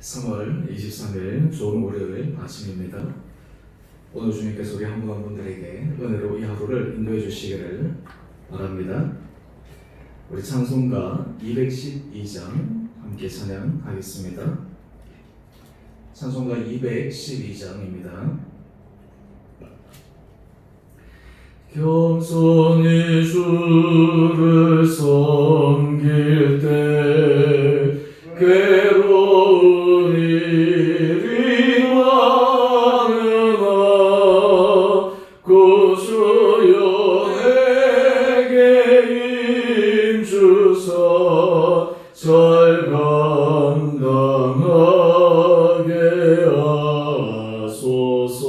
3월 23일 좋은 월요일 아침입니다. 오늘 주님께서 우리 한 분 한 분들에게 은혜로 이 하루를 인도해 주시기를 바랍니다. 우리 찬송가 212장 함께 찬양하겠습니다. 찬송가 212장입니다. 겸손히 주를 섬길 때 괴로운 일이 많으나 구주여 내게 힘주사 잘 감당하게 하소서.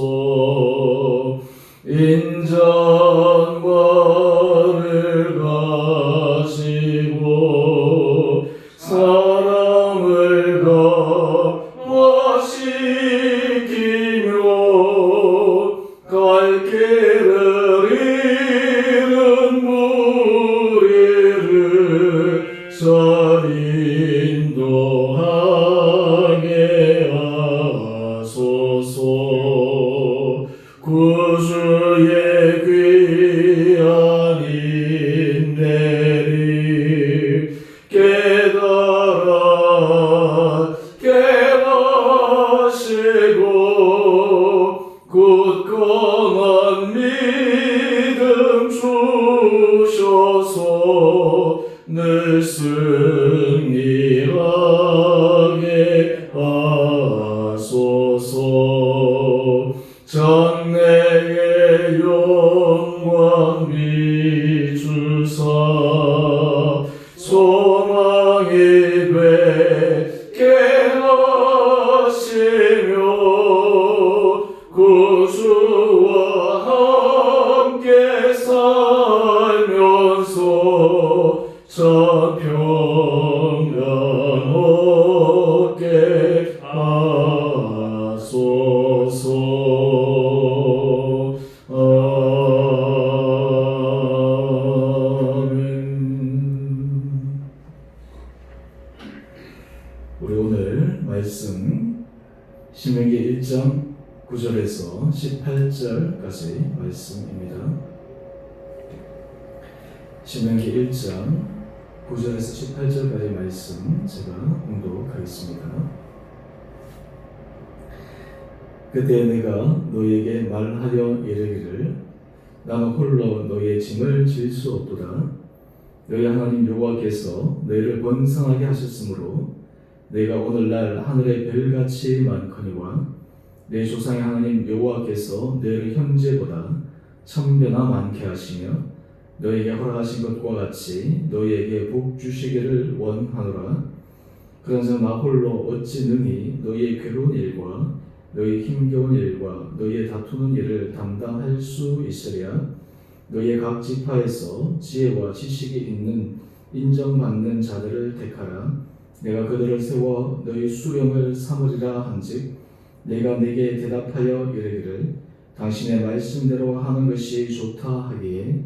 인자와를 가지고 사랑을 감화시키며 갈 길을 잃은 무리를 잘 인도하게 하소서. 구주의 귀한 인내를 깨닫시고 굳건한 믿음 주셔서 늘 승리하게 하소서. 장래의 영광 비주사 소망이 되게 하시며 구주와 함께 살면서 참 평강 얻게 하소서. 우리 오늘 말씀 신명기 1장 9절에서 18절까지 말씀입니다. 신명기 1장 9절에서 18절까지 말씀 제가 봉독하겠습니다. 그때 내가 너희에게 말하여 이르기를 나는 홀로 너희의 짐을 질 수 없도다. 너희 하나님 여호와께서 너희를 번성하게 하셨으므로 내가 오늘날 하늘의 별같이 많거니와 내 조상의 하나님 여호와께서 너희를 현재보다 1000배나 많게 하시며 너희에게 허락하신 것과 같이 너희에게 복 주시기를 원하노라. 그런즉 나 홀로 어찌 능히 너희의 괴로운 일과 너희 힘겨운 일과 너희의 다투는 일을 담당할 수 있으랴. 너희의 각 지파에서 지혜와 지식이 있는 인정받는 자들을 택하라. 내가 그들을 세워 너희 수령을 삼으리라 한즉 내가 네게 대답하여 이르기를 당신의 말씀대로 하는 것이 좋다 하기에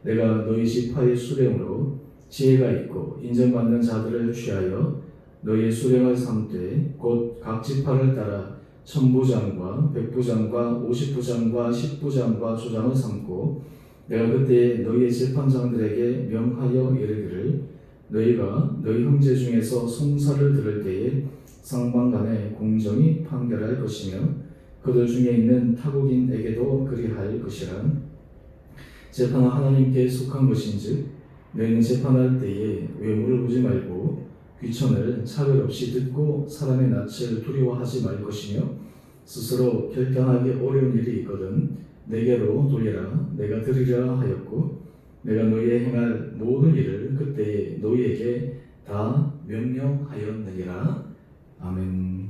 내가 너희 지파의 수령으로 지혜가 있고 인정받는 자들을 취하여 너희의 수령을 삼되 곧 각 지파를 따라 천부장과 백부장과 50부장과 10부장과 조장을 삼고 내가 그때 너희의 재판장들에게 명하여 이르기를 너희가 너희 형제 중에서 송사를 들을 때에 상방간에 공정히 판결할 것이며 그들 중에 있는 타국인에게도 그리할 것이라. 재판은 하나님께 속한 것인즉 너희는 재판할 때에 외모를 보지 말고 귀천을 차별 없이 듣고 사람의 낯을 두려워하지 말 것이며 스스로 결단하기 어려운 일이 있거든 내게로 돌리라. 내가 들으리라 하였고 내가 너희의 행할 모든 일을 그때에 너희에게 다 명령하였느니라. 아멘.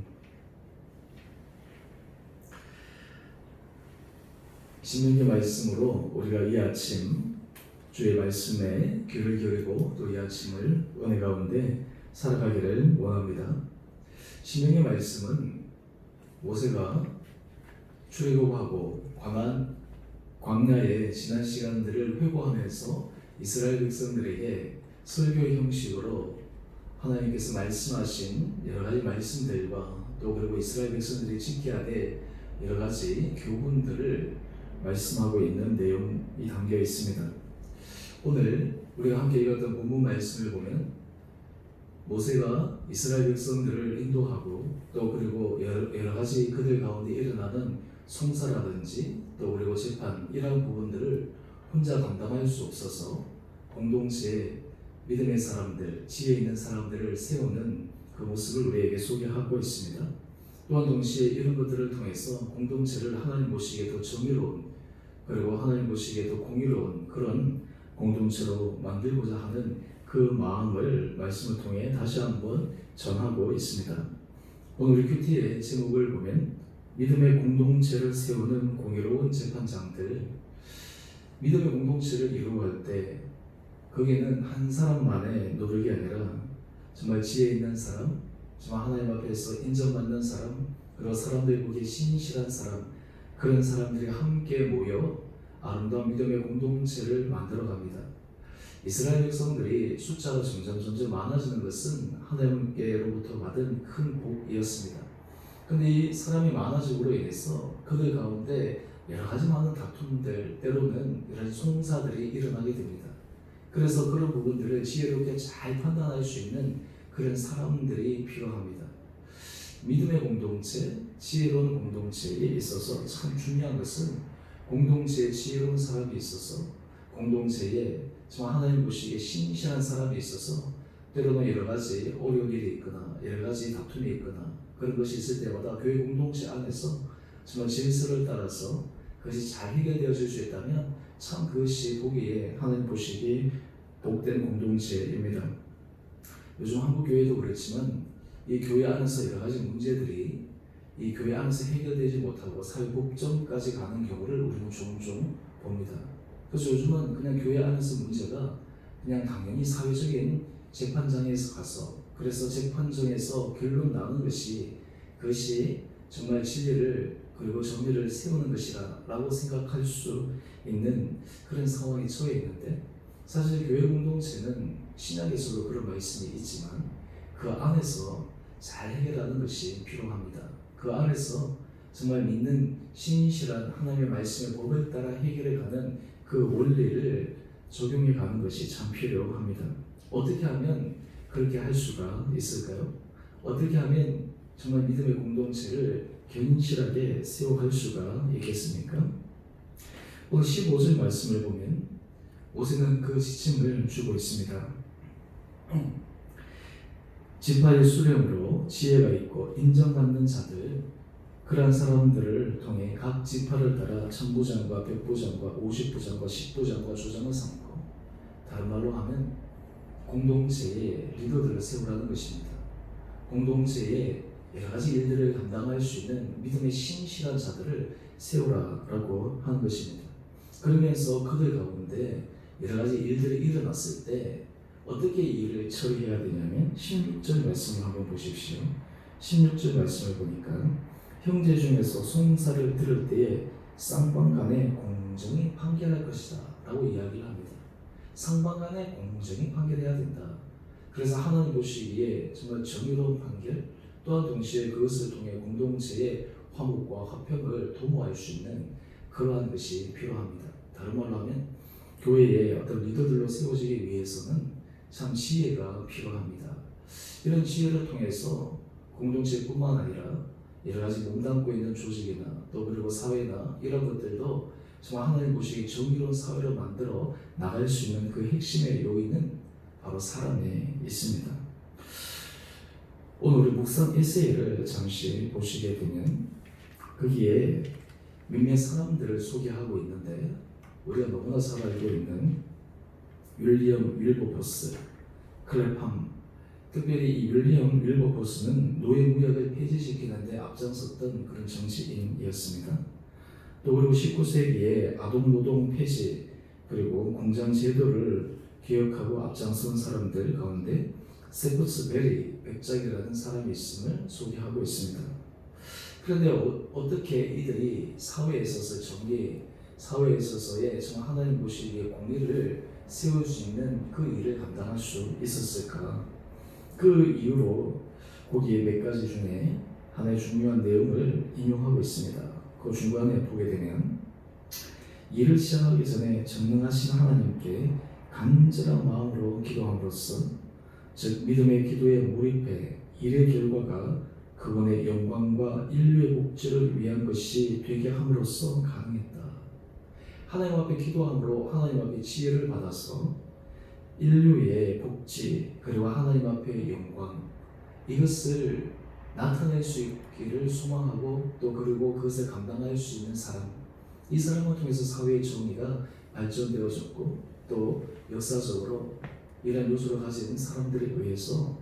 신명기 말씀으로 우리가 이 아침 주의 말씀에 귀를 기울이고 또 이 아침을 은혜 가운데 살아가기를 원합니다. 신명기 말씀은 모세가 출애굽하고 광야의 지난 시간들을 회고하면서 이스라엘 백성들에게 설교의 형식으로 하나님께서 말씀하신 여러 가지 말씀들과 또 그리고 이스라엘 백성들이 지켜야 될 여러 가지 교훈들을 말씀하고 있는 내용이 담겨 있습니다. 오늘 우리가 함께 읽었던 본문 말씀을 보면 모세가 이스라엘 백성들을 인도하고 또 그리고 여러 가지 그들 가운데 일어나는 송사라든지 또 그리고 재판 이런 부분들을 혼자 감당할 수 없어서 공동체에 믿음의 사람들, 지혜 있는 사람들을 세우는 그 모습을 우리에게 소개하고 있습니다. 또한 동시에 이런 것들을 통해서 공동체를 하나님 보시기에 더 정의로운 그리고 하나님 보시기에 더 공의로운 그런 공동체로 만들고자 하는 그 마음을 말씀을 통해 다시 한번 전하고 있습니다. 오늘 우리 큐티의 제목을 보면 믿음의 공동체를 세우는 공의로운 재판장들. 믿음의 공동체를 이루어갈 때 거기에는 한 사람만의 노력이 아니라 정말 지혜 있는 사람, 정말 하나님 앞에서 인정받는 사람, 그리고 사람들이 보기에 신실한 사람, 그런 사람들이 함께 모여 아름다운 믿음의 공동체를 만들어갑니다. 이스라엘 백성들이 숫자가 점점 많아지는 것은 하나님께로부터 받은 큰 복이었습니다. 그런데 이 사람이 많아짐으로 인해서 그들 가운데 여러 가지 많은 다툼들, 때로는 여러 가지 송사들이 일어나게 됩니다. 그래서 그런 부분들을 지혜롭게 잘 판단할 수 있는 그런 사람들이 필요합니다. 믿음의 공동체, 지혜로운 공동체에 있어서 참 중요한 것은 공동체에 지혜로운 사람이 있어서 공동체에 정말 하나님 보시기에 신실한 사람이 있어서 때로는 여러 가지 어려운 일이 있거나 여러 가지 다툼이 있거나 그런 것이 있을 때마다 교회 공동체 안에서 정말 질서를 따라서 그것이 잘 해결되어질 수 있다면 참 그것이 보기에 하나님 보시기 복된 공동체입니다. 요즘 한국 교회도 그렇지만 이 교회 안에서 여러 가지 문제들이 이 교회 안에서 해결되지 못하고 사회 복점까지 가는 경우를 우리는 종종 봅니다. 그래서 요즘은 그냥 교회 안에서 문제가 그냥 당연히 사회적인 재판장에서 가서 그래서 재판정에서 결론 나는 것이 그것이 정말 진리를 그리고 정의를 세우는 것이라고 생각할 수 있는 그런 상황에 처해 있는데 사실 교회 공동체는 신약에서도 그런 말씀이 있지만 그 안에서 잘 해결하는 것이 필요합니다. 그 안에서 정말 믿는 신실한 하나님의 말씀의 법을 따라 해결해가는 그 원리를 적용해 가는 것이 참 필요합니다. 어떻게 하면 그렇게 할 수가 있을까요? 어떻게 하면 정말 믿음의 공동체를 견실하게 세워갈 수가 있겠습니까? 오늘 15절 말씀을 보면 모세는 그 지침을 주고 있습니다. 지파의 수령으로 지혜가 있고 인정받는 자들 그러한 사람들을 통해 각 지파를 따라 천부장과 백부장과 50부장과 10부장과 조장을 삼고 다른 말로 하면 공동체의 리더들을 세우라는 것입니다. 공동체의 여러 가지 일들을 감당할 수 있는 믿음의 신실한 자들을 세우라라고 하는 것입니다. 그러면서 그들 가운데 여러 가지 일들이 일어났을 때 어떻게 이 일을 처리해야 되냐면 16절 말씀을 한번 보십시오. 16절 말씀을 보니까 형제 중에서 송사를 들을 때에 쌍방간에 공정히 판결할 것이다 라고 이야기를 합니다. 쌍방간에 공정히 판결해야 된다. 그래서 하나님 보시기에 정말 정의로운 판결 또한 동시에 그것을 통해 공동체의 화목과 화평을 도모할 수 있는 그러한 것이 필요합니다. 다른 말로 하면 교회의 어떤 리더들로 세워지기 위해서는 참 지혜가 필요합니다. 이런 지혜를 통해서 공동체뿐만 아니라 여러 가지 몸담고 있는 조직이나 또 그리고 사회나 이런 것들도 정말 하나님 보시기에 정의로운 사회를 만들어 나갈 수 있는 그 핵심의 요인은 바로 사람에 있습니다. 오늘 우리 묵상 에세이를 잠시 보시게 되면 거기에 몇몇 사람들을 소개하고 있는데 우리가 너무나 잘 알고 있는 윌리엄 윌버포스, 클레팜, 특별히 이 윌리엄 윌버포스는 노예무역을 폐지시키는 데 앞장섰던 그런 정치인이었습니다. 또 그리고 19세기에 아동노동 폐지 그리고 공장 제도를 개혁하고 앞장선 사람들 가운데 세프스 베리 백작이라는 사람이 있음을 소개하고 있습니다. 그런데 어떻게 이들이 사회에 있어서 정리, 사회에 있어서의 정말 하나님 보시기에 공의를 세울 수 있는 그 일을 감당할 수 있었을까? 그 이후로 거기에 몇 가지 중에 하나의 중요한 내용을 인용하고 있습니다. 그 중간에 보게 되면 일을 시작하기 전에 전능하신 하나님께 간절한 마음으로 기도함으로써 즉 믿음의 기도에 몰입해 일의 결과가 그분의 영광과 인류의 복지를 위한 것이 되게 함으로써 가능했다. 하나님 앞에 기도함으로 하나님 앞에 지혜를 받아서 인류의 복지 그리고 하나님 앞의 영광 이것을 나타낼 수 있기를 소망하고 또 그리고 그것을 감당할 수 있는 사람 이 사람을 통해서 사회의 정의가 발전되어졌고 또 역사적으로 이런 요소를 가진 사람들에 의해서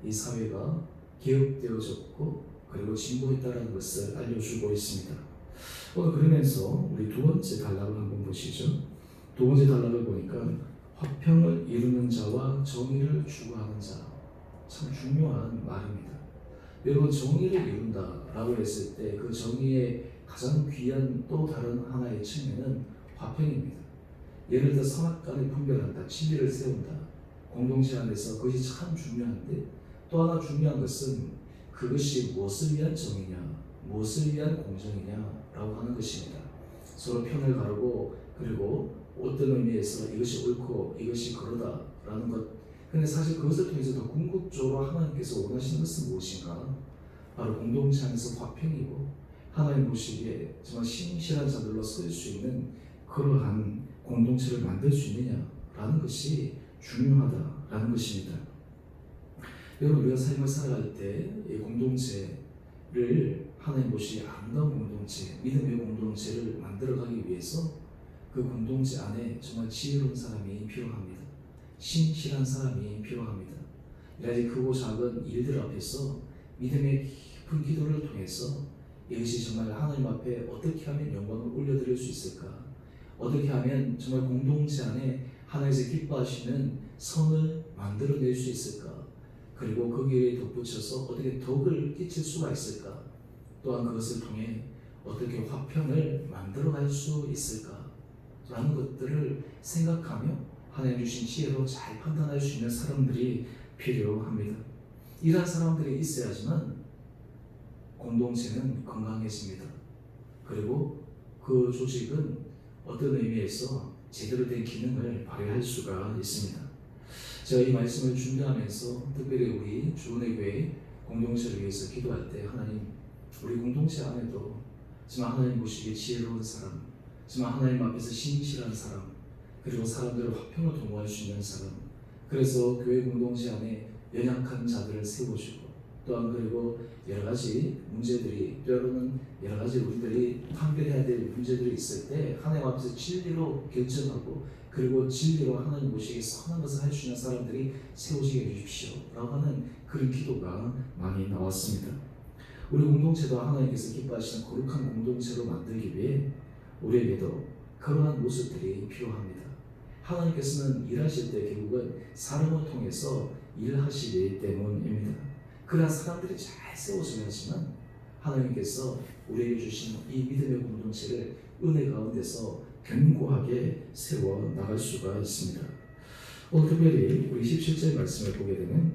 이 사회가 개혁되어졌고 그리고 진보했다는 것을 알려주고 있습니다. 오늘 그러면서 우리 두 번째 단락을 한번 보시죠. 두 번째 단락을 보니까 화평을 이루는 자와 정의를 추구하는 자. 참 중요한 말입니다. 여러분 정의를 이룬다라고 했을 때 그 정의의 가장 귀한 또 다른 하나의 측면은 화평입니다. 예를 들어 선악간을 분별한다, 진리를 세운다. 공동체 안에서 그것이 참 중요한데 또 하나 중요한 것은 그것이 무엇을 위한 정의냐, 무엇을 위한 공정이냐라고 하는 것입니다. 서로 편을 가르고 그리고 어떤 의미에서 이것이 옳고 이것이 그러다라는 것. 근데 사실 그것을 통해서 더 궁극적으로 하나님께서 원하시는 것은 무엇인가? 바로 공동체 안에서 화평이고 하나님 보시기에 정말 신실한 자들로 설 수 있는 그러한 공동체를 만들 수 있느냐라는 것이 중요하다라는 것입니다. 여러분 우리가 삶을 살아갈 때 이 공동체를 하나님 보시기에 아름다운 공동체, 믿음의 공동체를 만들어가기 위해서 그 공동체 안에 정말 지혜로운 사람이 필요합니다. 신실한 사람이 필요합니다. 이라지 크고 작은 일들 앞에서 믿음의 깊은 기도를 통해서 이것이 정말 하나님 앞에 어떻게 하면 영광을 올려드릴 수 있을까? 어떻게 하면 정말 공동체 안에 하나님께서 기뻐하시는 선을 만들어낼 수 있을까? 그리고 거기에 덧붙여서 어떻게 덕을 끼칠 수가 있을까? 또한 그것을 통해 어떻게 화평을 만들어갈 수 있을까? 라는 것들을 생각하며 하나님 주신 지혜로 잘 판단할 수 있는 사람들이 필요합니다. 이러한 사람들이 있어야지만 공동체는 건강해집니다. 그리고 그 조직은 어떤 의미에서 제대로 된 기능을 발휘할 수가 있습니다. 제가 이 말씀을 준비하면서 특별히 우리 주은혜 교회 공동체를 위해서 기도할 때 하나님 우리 공동체 안에도 정말 하나님 보시기에 지혜로운 사람, 정말 하나님 앞에서 신실한 사람, 그리고 사람들을 화평을 도모할 수 있는 사람, 그래서 교회 공동체 안에 연약한 자들을 세워주고 또한 그리고 여러 가지 문제들이 때로는 여러 가지 우리들이 판별해야 될 문제들이 있을 때 하나님 앞에서 진리로 결정하고 그리고 진리로 하나님 보시기에 선한 것을 할 수 있는 사람들이 세워지게 해주십시오 라고 하는 그런 기도가 많이 나왔습니다. 우리 공동체도 하나님께서 기뻐하시는 거룩한 공동체로 만들기 위해 우리에게도 그러한 모습들이 필요합니다. 하나님께서는 일하실 때 결국은 사람을 통해서 일하시기 때문입니다. 그러한 사람들이 잘 세워져야지만 하나님께서 우리에게 주신 이 믿음의 공동체를 은혜 가운데서 견고하게 세워 나갈 수가 있습니다. 오늘 특별히 우리 17절 말씀을 보게 되면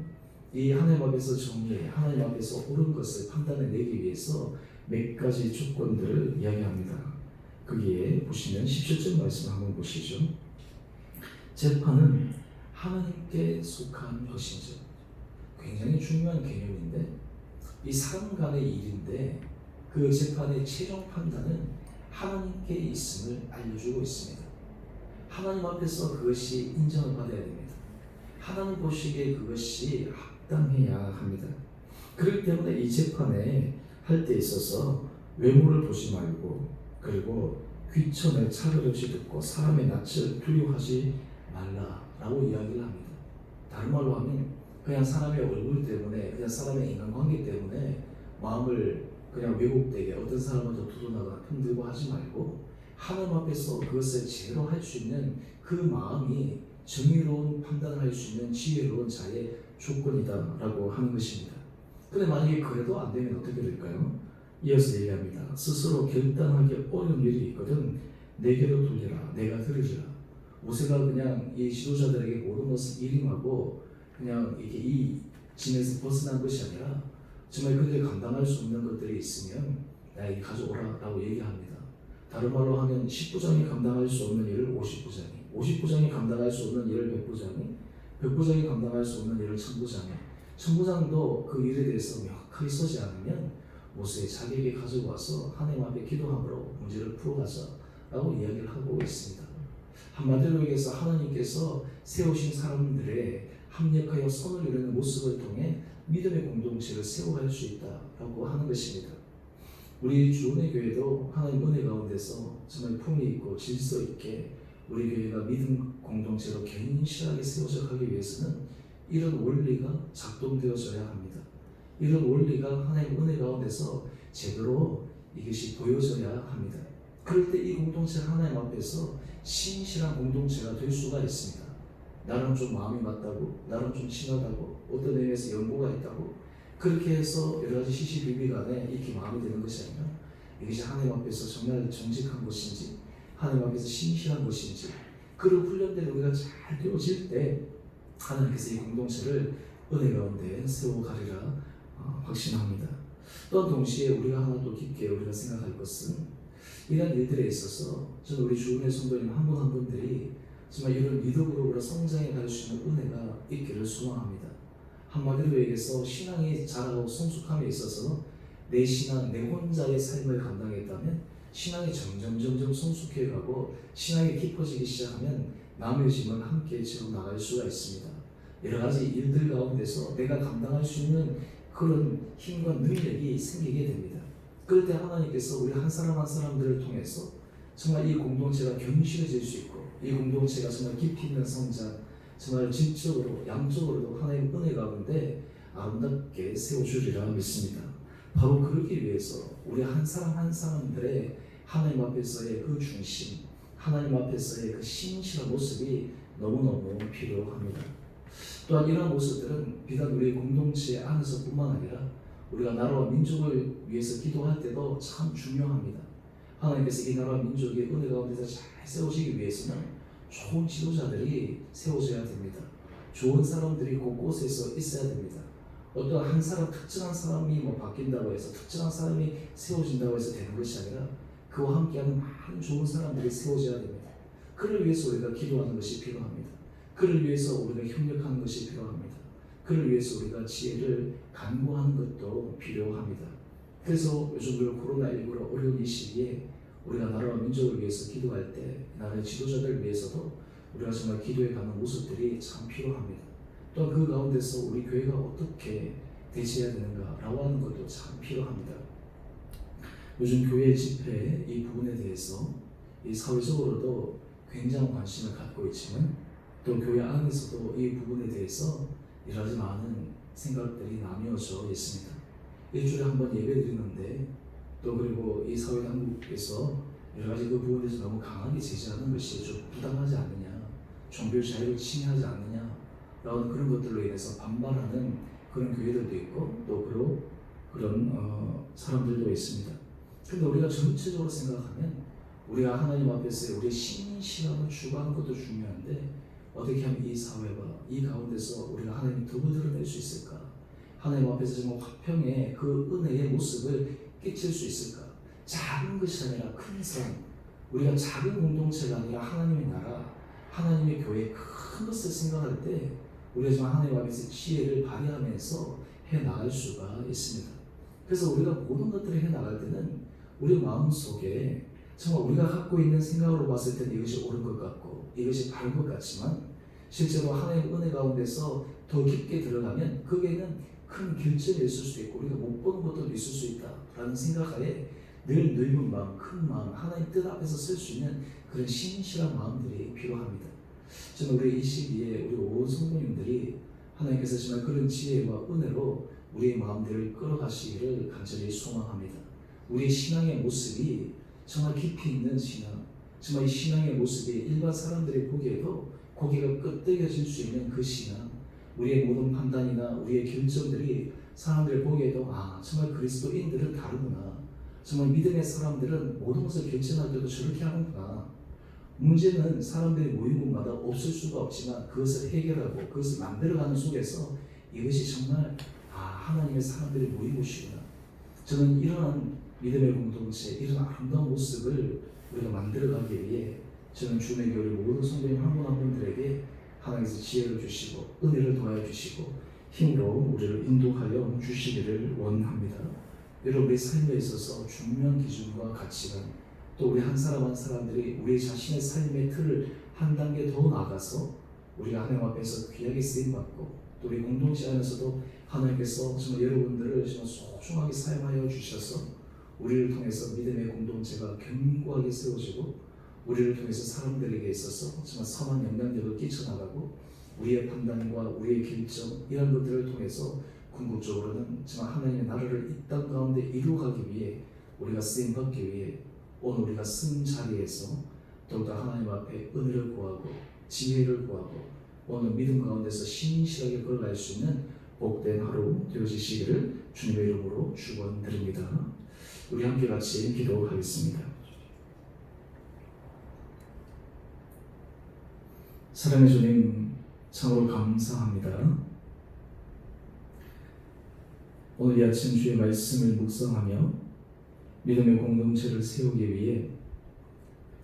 이 하나님 앞에서 정의, 하나님 앞에서 옳은 것을 판단해내기 위해서 몇 가지 조건들을 이야기합니다. 거기에 보시면 17절 말씀 한번 보시죠. 재판은 하나님께 속한 것인지. 굉장히 중요한 개념인데 이 사람 간의 일인데 그 재판의 최종 판단은 하나님께 있음을 알려주고 있습니다. 하나님 앞에서 그것이 인정을 받아야 됩니다. 하나님 보시기에 그것이 합당해야 합니다. 그렇기 때문에 이 재판에 할 때 있어서 외모를 보지 말고 그리고 귀천을 차별 없이 듣고 사람의 낯을 두려워하지 말라라고 이야기를 합니다. 다른 말로 하면 그냥 사람의 얼굴 때문에 그냥 사람의 인간관계 때문에 마음을 그냥 왜곡되게 어떤 사람을 더 두둔하거나 편들고 하지 말고 하나님 앞에서 그것을 제대로 할 수 있는 그 마음이 정의로운 판단을 할 수 있는 지혜로운 자의 조건이다라고 하는 것입니다. 그런데 만약에 그래도 안 되면 어떻게 될까요? 이어서 얘기합니다. 스스로 결단하기 어려운 일이 있거든 내게로 돌리라, 내가 들으리라. 모세가 그냥 이 지도자들에게 모든 것을 일임하고 그냥 이게 이 짐에서 벗어난 것이 아니라 정말 그들이 감당할 수 없는 것들이 있으면 나에게 가져오라라고 얘기합니다. 다른 말로 하면 10부장이 감당할 수 없는 일을 50부장이, 50부장이 감당할 수 없는 일을 100부장이, 100부장이 감당할 수 없는 일을 1000부장이, 1000부장도 그 일에 대해서 명확하게 서지 않으면 모세의 자기에게 가지고 와서 하나님 앞에 기도함으로 문제를 풀어가자라고 이야기를 하고 있습니다. 한마디로 얘기해서 하나님께서 세우신 사람들의 합력하여 선을 이루는 모습을 통해 믿음의 공동체를 세워갈 수 있다라고 하는 것입니다. 우리 주은혜 교회도 하나님 은혜 가운데서 정말 품위 있고 질서 있게 우리 교회가 믿음 공동체로 견실하게 세워져 가기 위해서는 이런 원리가 작동되어져야 합니다. 이런 원리가 하나님 은혜 가운데서 제대로 이것이 보여져야 합니다. 그럴 때 이 공동체가 하나님 앞에서 신실한 공동체가 될 수가 있습니다. 나랑 좀 마음이 맞다고, 나랑 좀 친하다고, 어떤 의미에서 연고가 있다고, 그렇게 해서 여러 가지 시시비비간에 이렇게 마음이 되는 것이 아니라 이것이 하나님 앞에서 정말 정직한 것인지, 하나님 앞에서 신실한 것인지, 그런 훈련된 우리가 잘 되어질 때 하나님께서 이 공동체를 은혜 가운데 세워가리라 확신합니다. 또한 동시에 우리가 하나 또 깊게 우리가 생각할 것은 이런 일들에 있어서 저는 우리 주은혜 성도님 한 분 한 분들이 정말 이런 믿음으로 성장해 갈 수 있는 은혜가 있기를 소망합니다. 한마디로 얘기해서 신앙이 자라고 성숙함에 있어서 내 신앙, 내 혼자의 삶을 감당했다면 신앙이 점점 성숙해가고 신앙이 깊어지기 시작하면 남의 짐을 함께 지어 나갈 수가 있습니다. 여러 가지 일들 가운데서 내가 감당할 수 있는 그런 힘과 능력이 생기게 됩니다. 그럴 때 하나님께서 우리 한 사람 한 사람들을 통해서 정말 이 공동체가 견실해질 수 있고 이 공동체가 정말 깊이 있는 성장, 정말 질적으로 양적으로도 하나님의 은혜 가운데 아름답게 세워주리라 믿습니다. 바로 그러기 위해서 우리 한 사람 한 사람들의 하나님 앞에서의 그 중심, 하나님 앞에서의 그 신실한 모습이 너무너무 필요합니다. 또한 이러한 모습들은 비단 우리 공동체 안에서뿐만 아니라 우리가 나라와 민족을 위해서 기도할 때도 참 중요합니다. 하나님께서 이 나라와 민족의 은혜 가운데서 잘 세우시기 위해서는 좋은 지도자들이 세워져야 됩니다. 좋은 사람들이 곳곳에서 있어야 됩니다. 어떤 한 사람, 특정한 사람이 바뀐다고 해서 특정한 사람이 세워진다고 해서 되는 것이 아니라 그와 함께하는 많은 좋은 사람들이 세워져야 됩니다. 그를 위해서 우리가 기도하는 것이 필요합니다. 그를 위해서 우리가 협력하는 것이 필요합니다. 그를 위해서 우리가 지혜를 간구하는 것도 필요합니다. 그래서 요즘 우리가 코로나19로 어려운 이 시기에 우리가 나라와 민족을 위해서 기도할 때 나라의 지도자들을 위해서도 우리가 정말 기도해 가는 모습들이 참 필요합니다. 또한 그 가운데서 우리 교회가 어떻게 대처해야 되는가라고 하는 것도 참 필요합니다. 요즘 교회 집회 이 부분에 대해서 이 사회적으로도 굉장한 관심을 갖고 있지만 또 교회 안에서도 이 부분에 대해서 여러 가지 많은 생각들이 나뉘어져 있습니다. 일주일에 한 번 예배 드리는데 또 그리고 이 사회 당국에서 여러 가지 그 부분에 대해서 너무 강하게 제재하는 것이 좀 부당하지 않느냐, 종교 자유를 침해하지 않느냐 라는 그런 것들로 인해서 반발하는 그런 교회들도 있고 또 그런 사람들도 있습니다. 그런데 우리가 전체적으로 생각하면 우리가 하나님 앞에서 우리의 신실함을 추구하는 것도 중요한데 어떻게 하면 이 사회와 이 가운데서 우리가 하나님을 더 드러낼 수 있을까? 하나님 앞에서 정말 화평의 그 은혜의 모습을 끼칠 수 있을까? 작은 것이 아니라 큰 선, 우리가 작은 공동체가 아니라 하나님의 나라, 하나님의 교회 큰 것을 생각할 때 우리가 정말 하나님 앞에서 지혜를 발휘하면서 해나갈 수가 있습니다. 그래서 우리가 모든 것들을 해나갈 때는 우리 마음속에 정말 우리가 갖고 있는 생각으로 봤을 때는 이것이 옳은 것 같고 이것이 바른 것 같지만 실제로 하나님의 은혜 가운데서 더 깊게 들어가면 거기에는 큰 결점이 있을 수도 있고 우리가 못 보는 것도 있을 수 있다라는 생각하에 늘 넓은 마음, 큰 마음, 하나님 뜻 앞에서 쓸 수 있는 그런 신실한 마음들이 필요합니다. 저는 우리 이 시기에 우리 온 성도님들이 하나님께서 정말 그런 지혜와 은혜로 우리의 마음들을 끌어가시기를 간절히 소망합니다. 우리의 신앙의 모습이 정말 깊이 있는 신앙, 정말 이 신앙의 모습이 일반 사람들이 보기에도 고개가 끄덕여질 수 있는 그 신앙, 우리의 모든 판단이나 우리의 결정들이 사람들 보기에도 정말 그리스도인들은 다르구나, 정말 믿음의 사람들은 모든 것을 결정할 때도 저렇게 하는구나. 문제는 사람들이 모인 곳마다 없을 수가 없지만 그것을 해결하고 그것을 만들어가는 속에서 이것이 정말 하나님의 사람들이 모인 곳이구나. 저는 이러한 믿음의 공동체, 이런 아름다운 모습을 우리가 만들어가기 위해 저는 주님의 교회 모든 성도님 한 분 한 분들에게 하나님께서 지혜를 주시고 은혜를 더하여 주시고 힘으로 우리를 인도하여 주시기를 원합니다. 여러분의 삶에 있어서 중요한 기준과 가치관, 또 우리 한 사람 한 사람들이 우리 자신의 삶의 틀을 한 단계 더 나아가서 우리가 하나님 앞에서 귀하게 쓰임받고 또 우리 공동체 안에서도 하나님께서 정말 여러분들을 정말 소중하게 사용하여 주셔서 우리를 통해서 믿음의 공동체가 견고하게 세워지고 우리를 통해서 사람들에게 있어서 정말 선한 영향력을 끼쳐나가고 우리의 판단과 우리의 결정 이런 것들을 통해서 궁극적으로는 정말 하나님의 나라를 이 땅 가운데 이루어가기 위해 우리가 쓰임받기 위해 오늘 우리가 쓴 자리에서 더욱더 하나님 앞에 은혜를 구하고 지혜를 구하고 오늘 믿음 가운데서 신실하게 걸어갈 수 있는 복된 하루 되어지시기를 주님의 이름으로 축원드립니다. 우리 함께 같이 기도하겠습니다. 사랑의 주님, 참으로 감사합니다. 오늘 이 아침 주의 말씀을 묵상하며 믿음의 공동체를 세우기 위해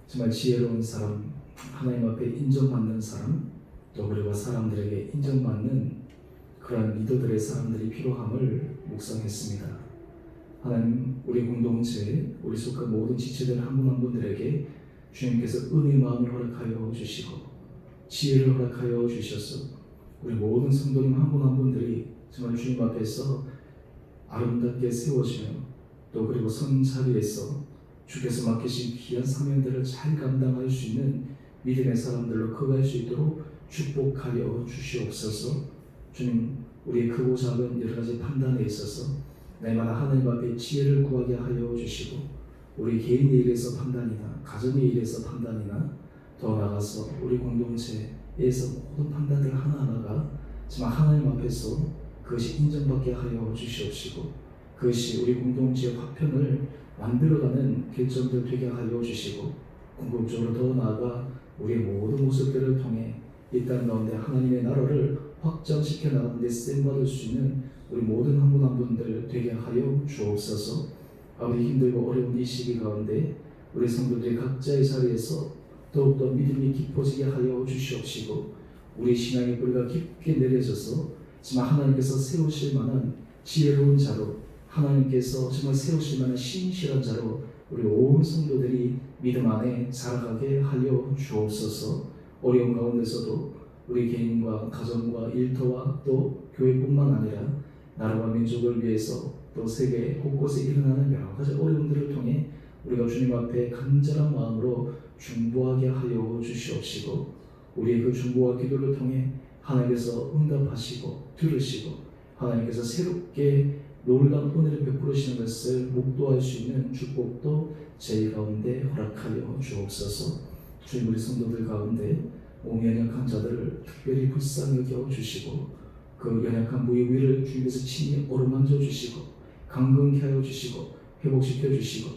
정말 지혜로운 사람, 하나님 앞에 인정받는 사람, 또 그리고 사람들에게 인정받는 그러한 리더들의 사람들이 필요함을 묵상했습니다. 하나님, 우리 공동체, 우리 속한 모든 지체들 한 분 한 분들에게 주님께서 은혜의 마음을 허락하여 주시고 지혜를 허락하여 주셔서 우리 모든 성도님 한 분 한 분들이 정말 주님 앞에서 아름답게 세워지며 또 그리고 선 자리에서 주께서 맡기신 귀한 사명들을 잘 감당할 수 있는 믿음의 사람들로 커갈 수 있도록 축복하여 주시옵소서. 주님, 우리의 크고 작은 여러 가지 판단에 있어서 날마다 하나님 앞에 지혜를 구하게 하여 주시고 우리 개인의 일에서 판단이나 가정의 일에서 판단이나 더 나아가서 우리 공동체에서 모든 판단들 하나하나가 정말 하나님 앞에서 그것이 인정받게 하여 주시옵시고 그것이 우리 공동체의 화편을 만들어가는 결정들 되게 하여 주시고 궁극적으로 더 나아가 우리의 모든 모습들을 통해 이 땅 가운데 하나님의 나라를 확장시켜 나가는 데 쓰임받을 수 있는 우리 모든 한 분 한 분들 되게 하여 주옵소서. 아버지, 힘들고 어려운 이 시기 가운데 우리 성도들이 각자의 자리에서 더욱더 믿음이 깊어지게 하여 주시옵시고 우리 신앙의 뿌리가 깊게 내려져서 정말 하나님께서 세우실 만한 지혜로운 자로 하나님께서 정말 세우실 만한 신실한 자로 우리 온 성도들이 믿음 안에 자라가게 하여 주옵소서. 어려운 가운데서도 우리 개인과 가정과 일터와 또 교회뿐만 아니라 나라와 민족을 위해서 또 세계 곳곳에 일어나는 여러 가지 어려움들을 통해 우리가 주님 앞에 간절한 마음으로 중보하게 하여 주시옵시고 우리의 그 중보와 기도를 통해 하나님께서 응답하시고 들으시고 하나님께서 새롭게 놀라운 은혜를 베풀으시는 것을 목도할 수 있는 축복도 저희 가운데 허락하여 주옵소서. 주님, 우리 성도들 가운데 몸이 연약한 자들을 특별히 불쌍히 여겨 주시고 그 연약한 무의 위를 주님께서 친히 어루만져 주시고 강건케 하여 주시고 회복시켜 주시고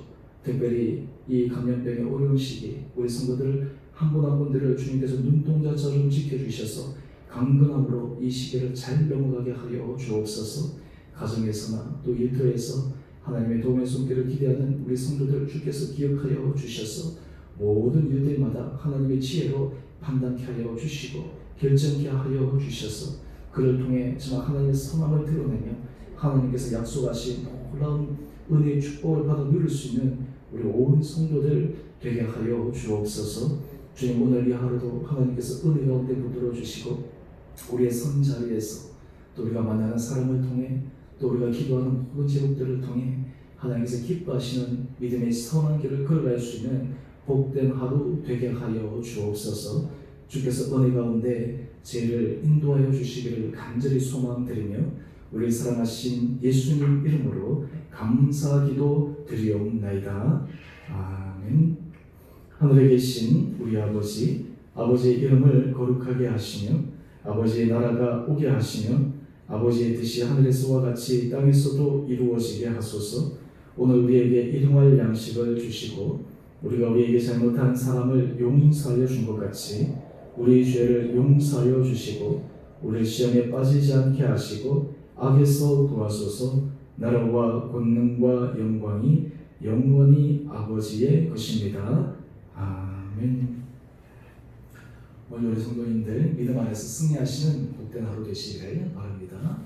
특별히 이 감염병의 어려운 시기 우리 성도들 한 분 한 분들을 주님께서 눈동자처럼 지켜주셔서 강건함으로 이 시기를 잘 넘어가게 하여 주옵소서. 가정에서나 또 일터에서 하나님의 도움의 손길을 기대하는 우리 성도들 주께서 기억하여 주셔서 모든 일들마다 하나님의 지혜로 판단케 하여 주시고 결정케 하여 주셔서 그를 통해 정말 하나님의 선함을 드러내며 하나님께서 약속하신 놀라운 은혜의 축복을 받아 누릴 수 있는 우리 온 성도들 되게 하여 주옵소서. 주님, 오늘 이 하루도 하나님께서 은혜 가운데 붙들어 주시고 우리의 선 자리에서 또 우리가 만나는 사람을 통해 또 우리가 기도하는 모든 제목들을 통해 하나님께서 기뻐하시는 믿음의 선한 길을 걸어갈 수 있는 복된 하루 되게 하여 주옵소서. 주께서 은혜 가운데 저희를 인도하여 주시기를 간절히 소망드리며 우리 사랑하신 예수님 이름으로 감사기도 드리옵나이다. 아멘. 하늘에 계신 우리 아버지, 아버지의 이름을 거룩하게 하시며 아버지의 나라가 오게 하시며 아버지의 뜻이 하늘에서와 같이 땅에서도 이루어지게 하소서. 오늘 우리에게 일용할 양식을 주시고 우리가 우리에게 잘못한 사람을 용서하여 준 것 같이 우리의 죄를 용서하여 주시고 우리 시험에 빠지지 않게 하시고 악에서 구하소서. 나라와 권능과 영광이 영원히 아버지의 것입니다. 아멘. 오늘 우리 성도님들 믿음 안에서 승리하시는 복된 하루 되시기를 바랍니다.